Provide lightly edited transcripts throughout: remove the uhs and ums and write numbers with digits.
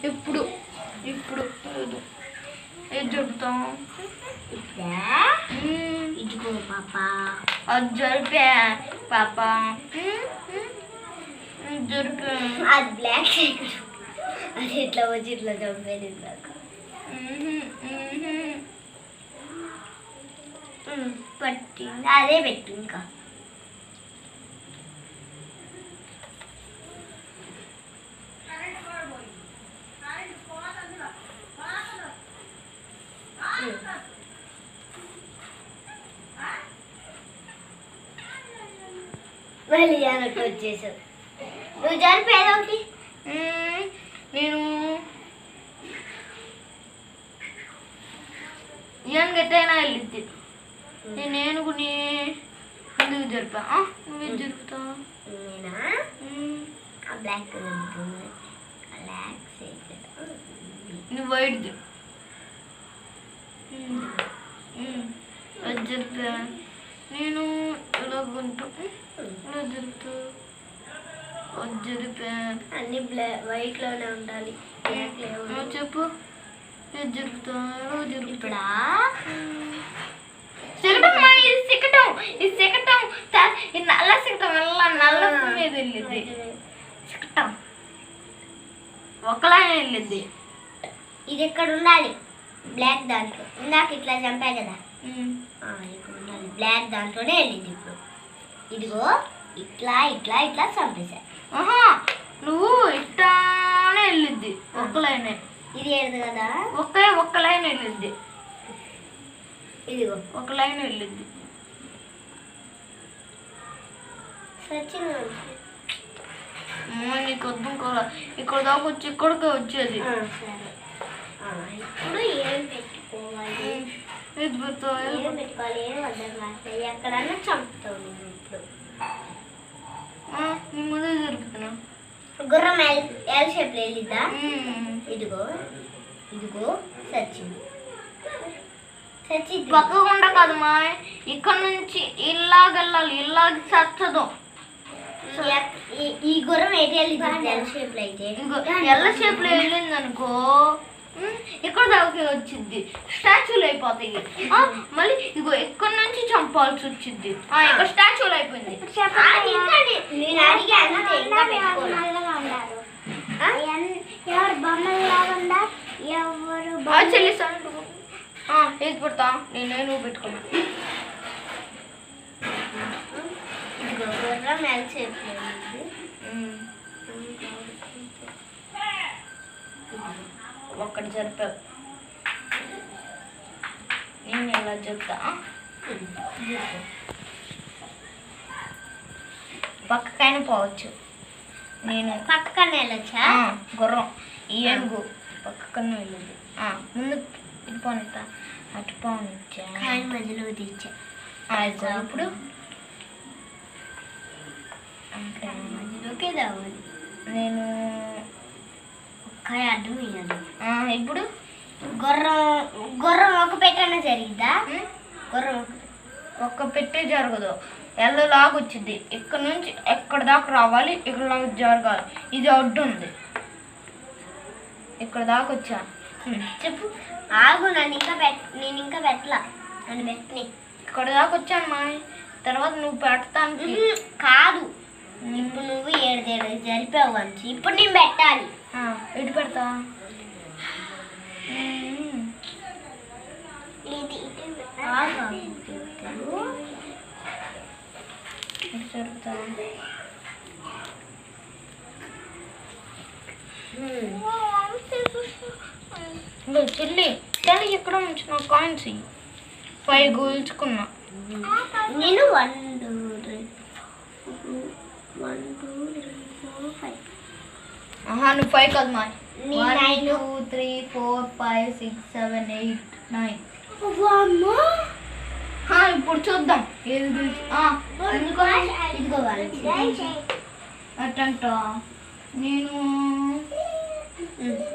ఇప్పుడు ఇప్పుడు ఏం చెప్తాం ఇదిగో పాప అది జరిపా పాప జరిపా అది బ్లాక్ సైకిల్ అది ఇట్లా వచ్చి ఇట్లా చంపేది పట్టింది అదే పెట్టు ఇంకా మళ్ళీ అన్నట్టు వచ్చేసావు నువ్వు జరిపేదో ఒకటి నేను ఏం గట్టయినా వెళ్ళిద్ది నేను ఏనుగుని ఎందుకు జరిపా నువ్వేం జరుపుతావు నేనా బ్లాక్ బ్లాక్ సైకిల్ నువ్వు వైట్ది అది జరిపా నేను ఇలా కొంటూ ఇలా జరుపుతా అది జరిపా అన్ని వైట్ లోనే ఉండాలి చెప్పు ఏది జరుపుతా ఎలా జరుపుతా సిక్కటం ఇది సిక్కటం ఇది నల్ల సిక్కటం నల్ల మీద వెళ్ళిద్ది సిక్కటం ఒకలా వెళ్ళిద్ది ఇది ఎక్కడ ఉండాలి బ్లాక్ దాంట్లో ఇందాక ఇట్లా చంపా కదా ఇక్కడ ఉండాలి బ్లాక్ దాంట్లోనే వెళ్ళింది ఇప్పుడు ఇదిగో ఇట్లా ఇట్లా ఇట్లా చంపేశా నువ్వు ఇట్లానే వెళ్ళిద్ది ఒక్క లైన్ ఇది ఏడు కదా ఒక్క లైన్ వెళ్ళిద్ది ఇదిగో ఒక లైన్ వెళ్ళిద్ది నీకు వద్దు కూడా ఇక్కడ దాకా వచ్చి ఇక్కడికే వచ్చేది ఇప్పుడు ఏం పెట్టుకోవాలి ఏం పెట్టుకోవాలి ఏం అర్థం కావట్లేదు ఎక్కడన్నా చంపుతావు నువ్వు ఇప్పుడు నీ ముందే జరుపుతున్నా గుర్రం ఎల్ షేప్ వెళ్ళిద్దా ఇదిగో ఇదిగో సచ్చింది పక్కకుండా కాదు మా ఇక్కడ నుంచి ఇలాగెళ్ళాలి ఇలాగ చచ్చదు ఈ గుర్రం ఎటు వెళ్ళింది ఎల్ షేప్ లో అయితే ఎల్ల షేప్ లో వెళ్ళింది అనుకో ఇక్కడ దాకా వచ్చింది స్టాచ్యూలు అయిపోతాయి మళ్ళీ ఇగో ఇక్కడ నుంచి చంపాల్సి వచ్చింది ఇక్కడ స్టాచ్యూలు అయిపోయింది ఎవరు బొమ్మలాగా ఎవరు చెల్లి ఏది పెడతా నేను పెట్టుకున్నా గుర్రం ఎల్ షేప్ ఒక్కటి జరిపావు నేను ఎలా చెప్తా పక్కకైనా పోవచ్చు నేను పక్కనే వెళ్ళొచ్చా గుర్రం ఈ ఏనుగు పక్కకన్నా వెళ్ళదు ముందు ఇటు పోనిస్తా అటు పోనిచ్చా మధ్యలో తెచ్చా ఇప్పుడు మధ్యలోకే రావాలి నేను కాయ అడ్డం వేయాలి ఇప్పుడు గుర్రం ఒక పెట్టన జరిగిద్దా గుర్రం ఒక్క పెట్టే జరగదు ఎల్లలాగా వచ్చింది ఇక్కడ నుంచి ఎక్కడ దాకా రావాలి ఇక్కడ దాకా జరగాలి ఇది అడ్డు ఉంది ఇక్కడ దాకా వచ్చా చెప్పు ఆగు నేను ఇంకా పెట్టలా నన్ను పెట్టని ఇక్కడ దాకా వచ్చాను మా తర్వాత నువ్వు పెడతాను కాదు ఇప్పుడు నువ్వు ఏడు జరిపావు మంచి ఇప్పుడు నేను పెట్టాలి ఎటు పెడతా జరుగుతా చెల్లి చెల్లి ఎక్కడ ఉంచిన కాయిన్స్ 5 గోల్చుకున్నా నేను 1 2 3 4 5 నువ్వు 5 కాదు మా 1 2 3 4 5 6 7 8 9 ఇప్పుడు చూద్దాం ఏది అటంట నేను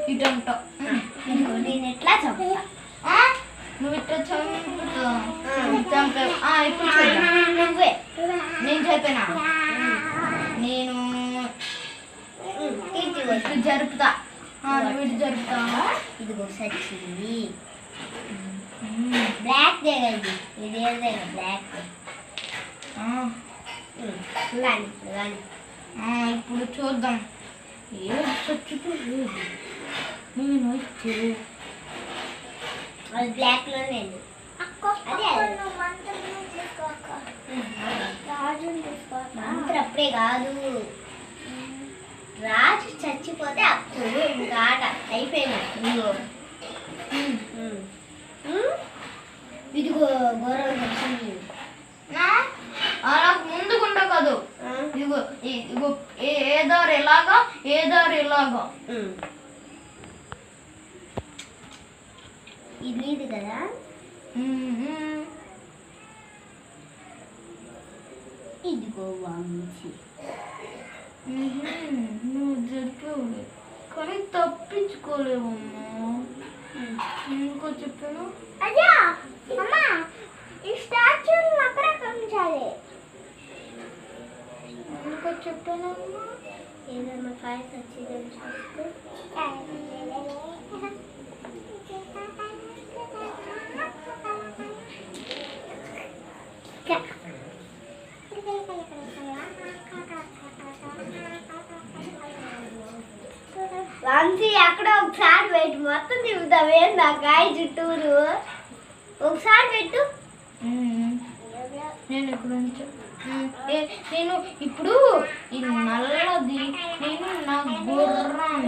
ఇటంట నేను ఎట్లా చంపుతా నువ్వు ఇట్లా చంపావు ఇప్పుడు నువ్వే నేను చెప్పినా నేను జరుపుతా నువ్వు ఇటు జరుపుతావా? ఇదిగో సచ్చింది. బ్లాక్ దేగా ఇది ఏదేగా బ్లాక్. కానీ కానీ ఇప్పుడు చూద్దాం. ఏది సచ్చుతూ లేదు. నేను వచ్చి అది బ్లాక్లోనే మంత్రం అప్పుడే కాదు. రాజు చచ్చిపోతే అప్పుడు ఇంకా ఆట అయిపోయినట్టు. ఇదిగో గౌరవం వచ్చింది. అలా ముందుకుండా కాదు. ఇదిగో ఇదిగో ఏ దారి ఎలాగా, ఏ దారి ఎలాగా. ఇది ఇది కదా. ఇదిగో వంశీ. నువ్వు చెప్పావు కానీ తప్పించుకోలేవమ్మా. ఇంకో చెప్పాను. అయ్యా అమ్మా, ఈ స్టాచ్యూని అక్కడ ఉంచాలి. ఇంకో చెప్పాను. ఏదమ్మా కాయ సచ్చిదని చూస్తూ వంశీ అక్కడ ఒకసారి పెట్టు, మొత్తం తిప్పుతావే నా కాయ చుట్టూరు. ఒకసారి పెట్టు. నేను ఇక్కడ నేను ఇప్పుడు ఇది నల్లది, నేను నా గుర్రం.